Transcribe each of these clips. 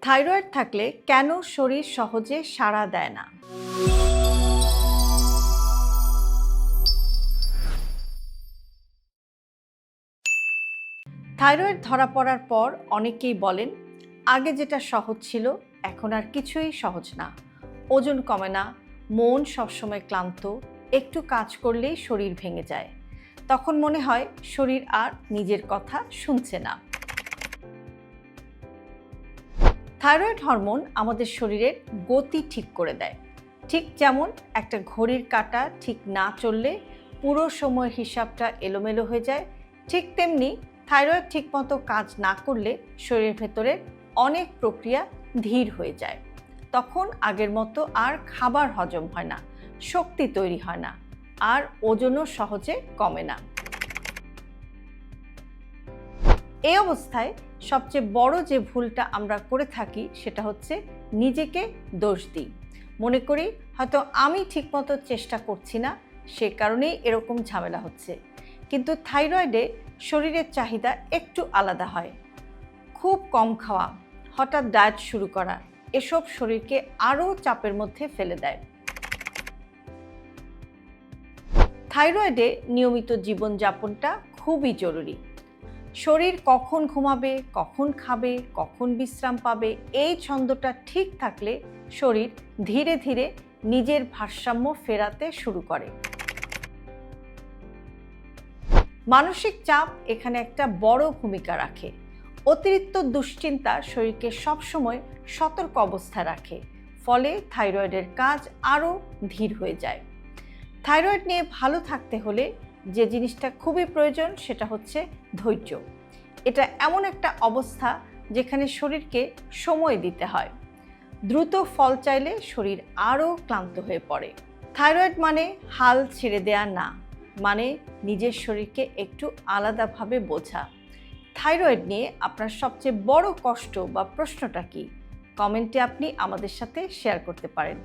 Thyroid থাকলে কেন শরীর সহজে সাড়া দেয় না? থাইরয়েড ধরা পড়ার পর অনেকেই বলেন, আগে যেটা সহজ ছিল এখন আর কিছুই সহজ না। ওজন কমে না, মন সবসময় ক্লান্ত, একটু কাজ করলেই শরীর ভেঙে যায়। তখন মনে হয় শরীর আর নিজের কথা শুনছে না। থাইরয়েড হরমোন আমাদের শরীরের গতি ঠিক করে দেয়। ঠিক যেমন একটা ঘড়ির কাঁটা ঠিক না চললে পুরো সময়ের হিসাবটা এলোমেলো হয়ে যায়, ঠিক তেমনি থাইরয়েড ঠিকমতো কাজ না করলে শরীরের ভেতরে অনেক প্রক্রিয়া ধীর হয়ে যায়। তখন আগের মতো আর খাবার হজম হয় না, শক্তি তৈরি হয় না, আর ওজনও সহজে কমে না। এই অবস্থায় সবচেয়ে বড় যে ভুলটা আমরা করে থাকি সেটা হচ্ছে নিজেকে দোষ দিই। মনে করি হয়তো আমি ঠিকমতো চেষ্টা করছি না, সে কারণেই এরকম ঝামেলা হচ্ছে। কিন্তু থাইরয়েডে শরীরের চাহিদা একটু আলাদা হয়। খুব কম খাওয়া, হঠাৎ ডায়েট শুরু করা, এসব শরীরকে আরও চাপের মধ্যে ফেলে দেয়। থাইরয়েডে নিয়মিত জীবনযাপনটা খুবই জরুরি। শরীর কখন ঘুমাবে, কখন খাবে, কখন বিশ্রাম পাবে, এই ছন্দটা ঠিক থাকলে শরীর ধীরে ধীরে নিজের ভারসাম্য ফেরাতে শুরু করে। মানসিক চাপ এখানে একটা বড় ভূমিকা রাখে। অতিরিক্ত দুশ্চিন্তা শরীরকে সবসময় সতর্ক অবস্থায় রাখে, ফলে থাইরয়েডের কাজ আরও ধীর হয়ে যায়। থাইরয়েড নিয়ে ভালো থাকতে হলে যে জিনিসটা খুবই প্রয়োজন সেটা হচ্ছে ধৈর্য। এটা এমন একটা অবস্থা যেখানে শরীরকে সময় দিতে হয়। দ্রুত ফল চাইলে শরীর আরও ক্লান্ত হয়ে পড়ে। থাইরয়েড মানে হাল ছেড়ে দেয়া না, মানে নিজের শরীরকে একটু আলাদাভাবে বোঝা। থাইরয়েড নিয়ে আপনার সবচেয়ে বড় কষ্ট বা প্রশ্নটা কি? কমেন্টে আপনি আমাদের সাথে শেয়ার করতে পারেন।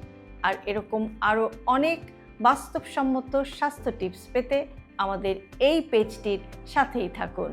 আর এরকম আরও অনেক বাস্তবসম্মত স্বাস্থ্য টিপস পেতে আমাদের এই পেজটির সাথেই থাকুন।